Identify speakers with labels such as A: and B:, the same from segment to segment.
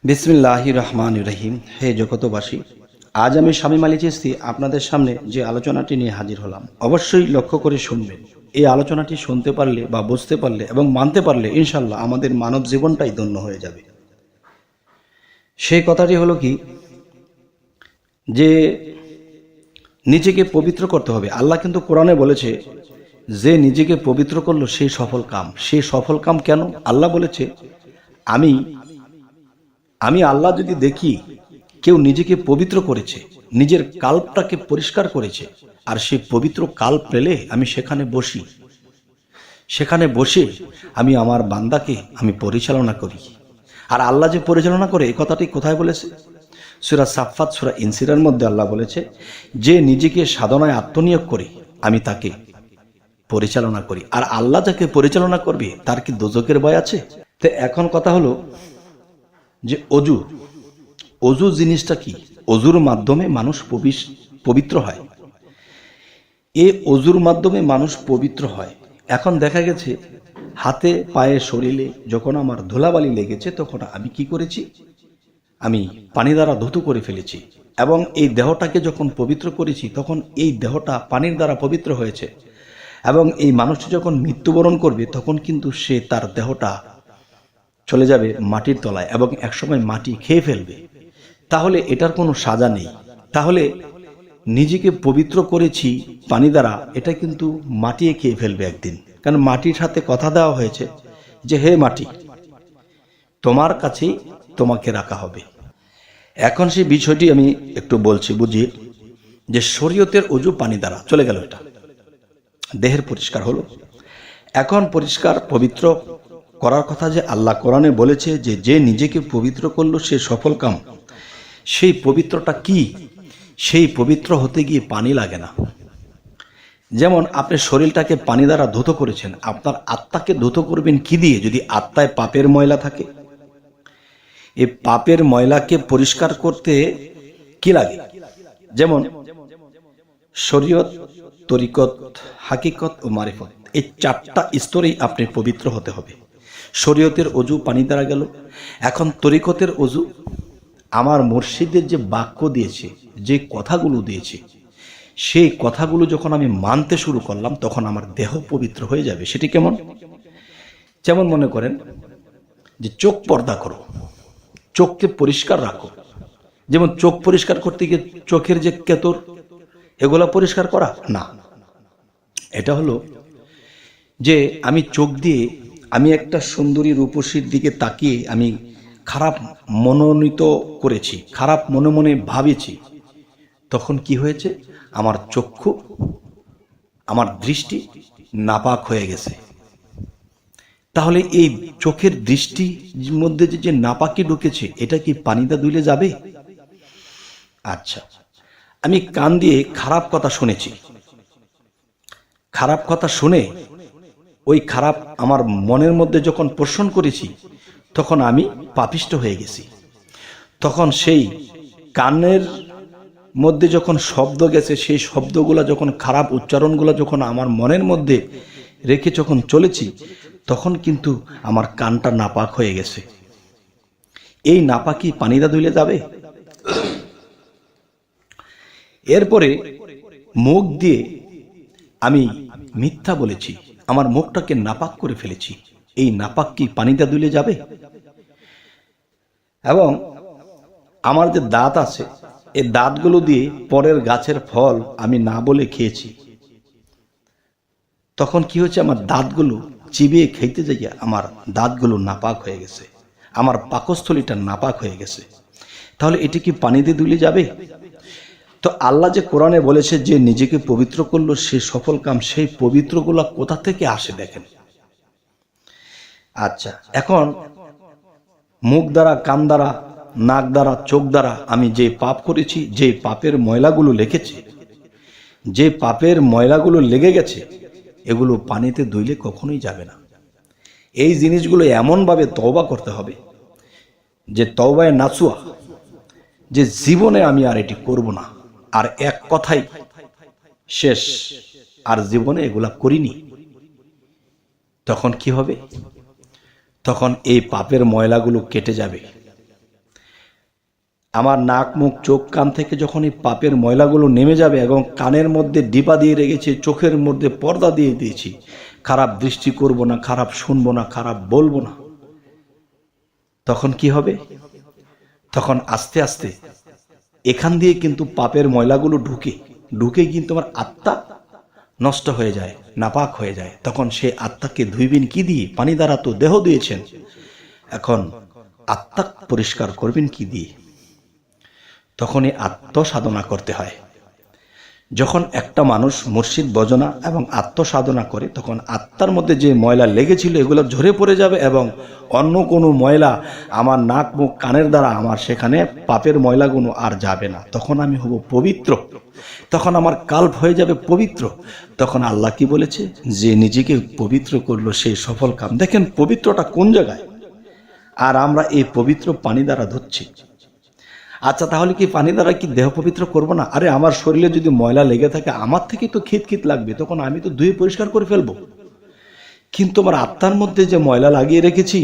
A: বিসমিল্লাহির রহমানির রহিম। হে জগতবাসী, আজ আমি শামীম আলী চিশতি আপনাদের সামনে যে আলোচনাটি নিয়ে হাজির হলাম, অবশ্যই লক্ষ্য করে শুনবেন। এই আলোচনাটি শুনতে পারলে বা বুঝতে পারলে এবং মানতে পারলে ইনশাল্লাহ আমাদের মানব জীবনটাই ধন্য হয়ে যাবে। সেই কথাটি হলো কি, যে নিজেকে পবিত্র করতে হবে। আল্লাহ কিন্তু কোরআনে বলেছে যে নিজেকে পবিত্র করলো সেই সফল কাম। সেই সফল কাম কেন? আল্লাহ বলেছে, আমি আল্লাহ যদি দেখি কেউ নিজেকে পবিত্র করেছে, নিজের কাল্পটাকে পরিষ্কার করেছে, আর সেই পবিত্র কাল্প পেলে আমি সেখানে বসে আমি আমার বান্দাকে আমি পরিচালনা করি। আর আল্লাহ যে পরিচালনা করে, এই কথাটি কোথায় বলেছে? সূরা সাফফাত, সূরা ইনসিরার মধ্যে আল্লাহ বলেছে, যে নিজেকে সাধনায় আত্মনিয়োগ করে আমি তাকে পরিচালনা করি। আর আল্লাহ যাকে পরিচালনা করবে তার কি দোজখের ভয় আছে? তো এখন কথা হলো যে অজু জিনিসটা কি? অজুর মাধ্যমে মানুষ পবিত্র হয়। এই অজুর মাধ্যমে মানুষ পবিত্র হয়। এখন দেখা গেছে হাতে পায়ে শরীরে যখন আমার ধুলাবালি লেগেছে, তখন আমি কি করেছি? আমি পানি দ্বারা ধৌত করে ফেলেছি, এবং এই দেহটাকে যখন পবিত্র করেছি তখন এই দেহটা পানির দ্বারা পবিত্র হয়েছে। এবং এই মানুষটি যখন মৃত্যুবরণ করবে তখন কিন্তু সে তার দেহটা চলে যাবে মাটির তলায় এবং একসময় মাটি খেয়ে ফেলবে। তাহলে এটার কোনো সাজা নেই। তাহলে নিজেকে পবিত্র করেছি পানি দ্বারা, এটা কিন্তু মাটিয়ে খেয়ে ফেলবে একদিন। কারণ মাটির সাথে কথা দেওয়া হয়েছে যে হে মাটি, তোমার কাছেই তোমাকে রাখা হবে। এখন সেই বিষয়টি আমি একটু বলছি বুঝিয়ে, যে শরীয়তের অজু পানি দ্বারা চলে গেল, এটা দেহের পরিষ্কার হলো। এখন পরিষ্কার পবিত্র করার কথা যে আল্লাহ কোরআনে বলেছে যে যে নিজেকে পবিত্র করলো সে সফল কাম। সেই পবিত্রটা কি? সেই পবিত্র হতে গিয়ে পানি লাগে না। যেমন আপনি শরীরটাকে পানি দ্বারা ধৌত করেছেন, আপনার আত্মাকে ধৌত করবেন কি দিয়ে? যদি আত্মায় পাপের ময়লা থাকে, এই পাপের ময়লাকে পরিষ্কার করতে কি লাগে? যেমন শরীয়ত, তরিকত, হাকিকত ও মারিফত, এই চারটা স্তরেই আপনি পবিত্র হতে হবে। শরীয়তের অজু পানি দ্বারা গেল। এখন তরিকতের অজু, আমার মুর্শিদের যে বাক্য দিয়েছে, যে কথাগুলো দিয়েছে, সেই কথাগুলো যখন আমি মানতে শুরু করলাম তখন আমার দেহ পবিত্র হয়ে যাবে। সেটি কেমন? যেমন মনে করেন যে চোখ পর্দা করো, চোখকে পরিষ্কার রাখো। যেমন চোখ পরিষ্কার করতে গিয়ে চোখের যে কেতর, এগুলা পরিষ্কার করা না। এটা হলো যে আমি চোখ দিয়ে আমি একটা সুন্দরী রূপসীর দিকে তাকিয়ে আমি খারাপ মনোনীত করেছি, খারাপ মনে মনে ভাবেছি, তখন কি হয়েছে? আমার চক্ষু, আমার দৃষ্টি নাপাক হয়ে গেছে। তাহলে এই চোখের দৃষ্টির মধ্যে যে নাপাকি ঢুকেছে, এটা কি পানিতে ধুলে যাবে? আচ্ছা, আমি কান দিয়ে খারাপ কথা শুনেছি, খারাপ কথা শুনে ওই খারাপ আমার মনের মধ্যে যখন পোষণ করেছি তখন আমি পাপিষ্ট হয়ে গেছি। তখন সেই কানের মধ্যে যখন শব্দ গেছে, সেই শব্দগুলো যখন খারাপ উচ্চারণগুলো যখন আমার মনের মধ্যে রেখে যখন চলেছি, তখন কিন্তু আমার কানটা নাপাক হয়ে গেছে। এই নাপাকি পানিটা ধুলে যাবে? এরপরে মুখ দিয়ে আমি মিথ্যা বলেছি, আমার মুখটাকে নাপাক করে ফেলেছি, এই নাপাক কি পানিটা ধুলে যাবে? এবং আমার যে দাঁত আছে, এই দাঁতগুলো দিয়ে পরের গাছের ফল আমি না বলে খেয়েছি, তখন কি হচ্ছে? আমার দাঁতগুলো চিবিয়ে খেতে যাইয়া আমার দাঁতগুলো নাপাক হয়ে গেছে, আমার পাকস্থলীটা নাপাক হয়ে গেছে। তাহলে এটি কি পানিতে ধুলে যাবে? তো আল্লাহ যে কোরআনে বলেছে যে নিজেকে পবিত্র করলো সে সফল কাম, সেই পবিত্রগুলো কোথা থেকে আসে দেখেন। আচ্ছা, এখন মুখ দ্বারা, কান দ্বারা, নাক দ্বারা, চোখ দ্বারা আমি যে পাপ করেছি, যে পাপের ময়লাগুলো লেগেছে, যে পাপের ময়লাগুলো লেগে গেছে, এগুলো পানিতে ধুইলে কখনোই যাবে না। এই জিনিসগুলো এমনভাবে তওবা করতে হবে যে তওবায়ে নাসুয়া, যে জীবনে আমি আর এটি করব না, আর এক কথাই শেষ, আর জীবনে এগুলা করিনি। তখন কি হবে? তখন এই পাপের ময়লাগুলো কেটে যাবে, আমার নাক মুখ চোখ কান থেকে যখন এই পাপের ময়লাগুলো নেমে যাবে এবং কানের মধ্যে ডিপা দিয়ে রেখেছি, চোখের মধ্যে পর্দা দিয়ে দিয়েছি, খারাপ দৃষ্টি করব না, খারাপ শুনবো না, খারাপ বলবো না, তখন কি হবে? তখন আস্তে আস্তে এখান দিয়ে কিন্তু পাপের ময়লাগুলো ঢুকে কিন্তু আমার আত্মা নষ্ট হয়ে যায়, নাপাক হয়ে যায়। তখন সে আত্মাকে ধুইবেন কি দিয়ে? পানি দ্বারা তো দেহ দিয়েছেন, এখন আত্মা পরিষ্কার করবেন কি দিয়ে? তখনই আত্মসাধনা করতে হয়। যখন একটা মানুষ মুর্শিদ ভজনা এবং আত্মসাধনা করে, তখন আত্মার মধ্যে যে ময়লা লেগেছিল এগুলো ঝরে পড়ে যাবে এবং অন্য কোনো ময়লা আমার নাক মুখ কানের দ্বারা আমার সেখানে পাপের ময়লাগুলো আর যাবে না। তখন আমি হব পবিত্র, তখন আমার কাল্প হয়ে যাবে পবিত্র। তখন আল্লাহ কি বলেছে? যে নিজেকে পবিত্র করলো সেই সফল কাম। দেখেন পবিত্রটা কোন জায়গায়, আর আমরা এই পবিত্র পানি দ্বারা ধুচ্ছি। আচ্ছা, তাহলে কি পানি দ্বারা কি দেহ পবিত্র করব না? আরে আমার শরীরে যদি ময়লা লেগে থাকে আমার থেকে তো খিট লাগবে, তখন আমি তো ধুয়ে পরিষ্কার করে ফেলবো। কিন্তু আমার আত্মার মধ্যে যে ময়লা লাগিয়ে রেখেছি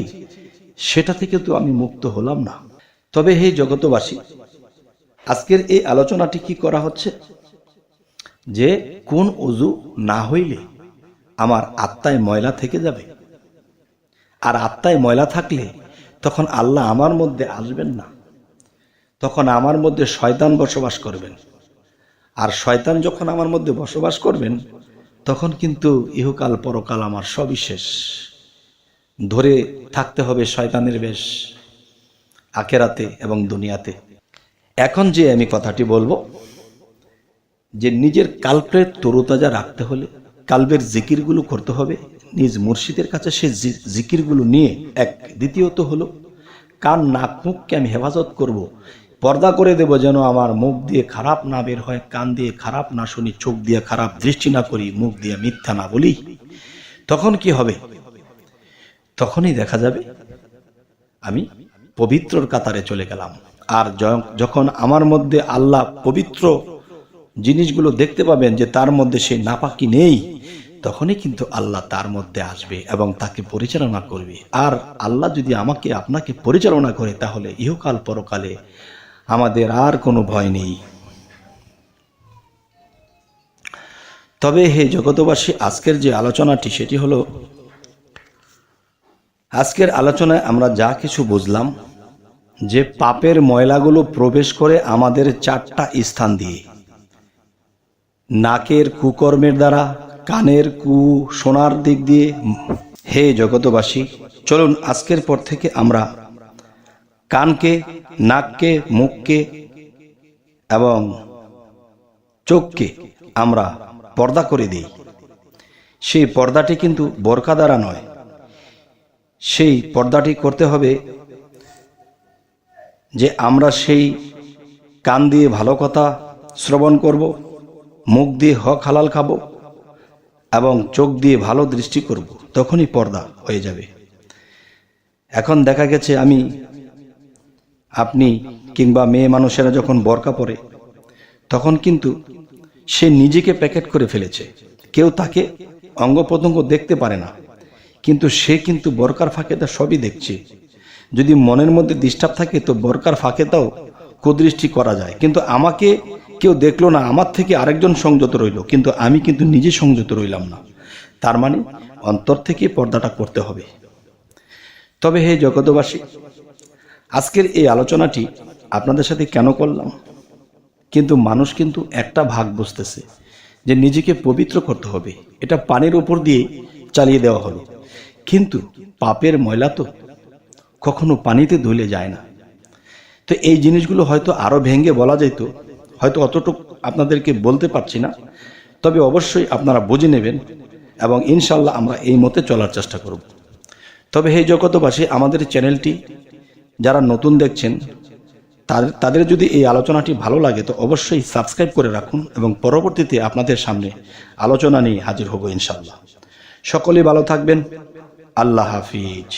A: সেটা থেকে তো আমি মুক্ত হলাম না। তবে হে জগতবাসী, আজকের এই আলোচনাটি কি করা হচ্ছে যে কোন ওযু না হইলে আমার আত্মায় ময়লা থেকে যাবে, আর আত্মায় ময়লা থাকলে তখন আল্লাহ আমার মধ্যে আসবেন না, তখন আমার মধ্যে শয়তান বসবাস করবেন। আর শয়তান যখন আমার মধ্যে বসবাস করবেন তখন কিন্তু ইহকাল পরকাল আমার সবই শেষ। ধরে থাকতে হবে শয়তানের বেশ আখেরাতে এবং দুনিয়াতে। এখন যে আমি কথাটি বলবো, যে নিজের কাল্পের তরুতাজা রাখতে হলে কাল্পের জিকিরগুলো করতে হবে নিজ মুর্শিদের কাছে, সে জিকিরগুলো নিয়ে এক। দ্বিতীয়ত হলো কান নাক মুখকে আমি হেফাজত করব, পর্দা করে দেব যেন আমার মুখ দিয়ে খারাপ না বের হয়, কান দিয়ে খারাপ না শুনি, চোখ দিয়ে খারাপ দৃষ্টি না করি, মুখ দিয়ে মিথ্যা না বলি। তখন কি হবে? তখনই দেখা যাবে আমি পবিত্রর কাতারে চলে গেলাম। আর যখন আমার মধ্যে আল্লাহ পবিত্র জিনিসগুলো দেখতে পাবেন যে তার মধ্যে সেই নাপাকি নেই, তখনই কিন্তু আল্লাহ তার মধ্যে আসবে এবং তাকে পরিচালনা করবে। আর আল্লাহ যদি আমাকে আপনাকে পরিচালনা করে তাহলে ইহকাল পরকালে আমাদের আর কোনো ভয় নেই। তবে হে জগতবাসী, আজকের যে আলোচনাটি সেটি হলো, আজকের আলোচনায় আমরা যা কিছু বুঝলাম যে পাপের ময়লাগুলো প্রবেশ করে আমাদের 4টা স্থান দিয়ে, নাকের কুকর্মের দ্বারা, কানের শোনার দিক দিয়ে। হে জগতবাসী, চলুন আজকের পর থেকে আমরা কানকে, নাককে, মুখকে এবং চোখকে আমরা পর্দা করে দিই। সেই পর্দাটি কিন্তু বোরকা দ্বারা নয়, সেই পর্দাটি করতে হবে যে আমরা সেই কান দিয়ে ভালো কথা শ্রবণ করব, মুখ দিয়ে হক হালাল খাবো এবং চোখ দিয়ে ভালো দৃষ্টি করব, তখনই পর্দা হয়ে যাবে। এখন দেখা গেছে আপনি কিংবা মেয়ে মানুষেরা যখন বোরকা পরে তখন কিন্তু সে নিজেকে প্যাকেট করে ফেলেছে, কেউ তাকে অঙ্গ প্রত্যঙ্গ দেখতে পারে না, কিন্তু সে কিন্তু বোরকার ফাঁকেটা সবই দেখছে। যদি মনের মধ্যে ডিস্টার্ব থাকে তো বোরকার ফাঁকেটাও কুদৃষ্টি করা যায়। কিন্তু আমাকে কেউ দেখলো না, আমার থেকে আরেকজন সংযত রইল, কিন্তু আমি কিন্তু নিজে সংযত রইলাম না। তার মানে অন্তর থেকে পর্দাটা করতে হবে। তবে হে জগতবাসী, আজকের এই আলোচনাটি আপনাদের সাথে কেন করলাম, কিন্তু মানুষ কিন্তু একটা ভাগ বুঝতেছে যে নিজেকে পবিত্র করতে হবে, এটা পানির উপর দিয়ে চালিয়ে দেওয়া হলো। কিন্তু পাপের ময়লা তো কখনো পানিতে ধুলে যায় না। তো এই জিনিসগুলো হয়তো আরো ভেঙে বলা যেত, হয়তো অতটুকু আপনাদেরকে বলতে পারছি না। তবে অবশ্যই আপনারা বুঝে নেবেন এবং ইনশাল্লাহ আমরা এই মতে চলার চেষ্টা করব। তবে হে জগতবাসী, আমাদের চ্যানেলটি যারা নতুন দেখছেন তাদের যদি এই আলোচনাটি ভালো লাগে তো অবশ্যই সাবস্ক্রাইব করে রাখুন এবং পরবর্তীতে আপনাদের সামনে আলোচনা নিয়ে হাজির হব ইনশাল্লাহ। সকলেই ভালো থাকবেন। আল্লাহ হাফিজ।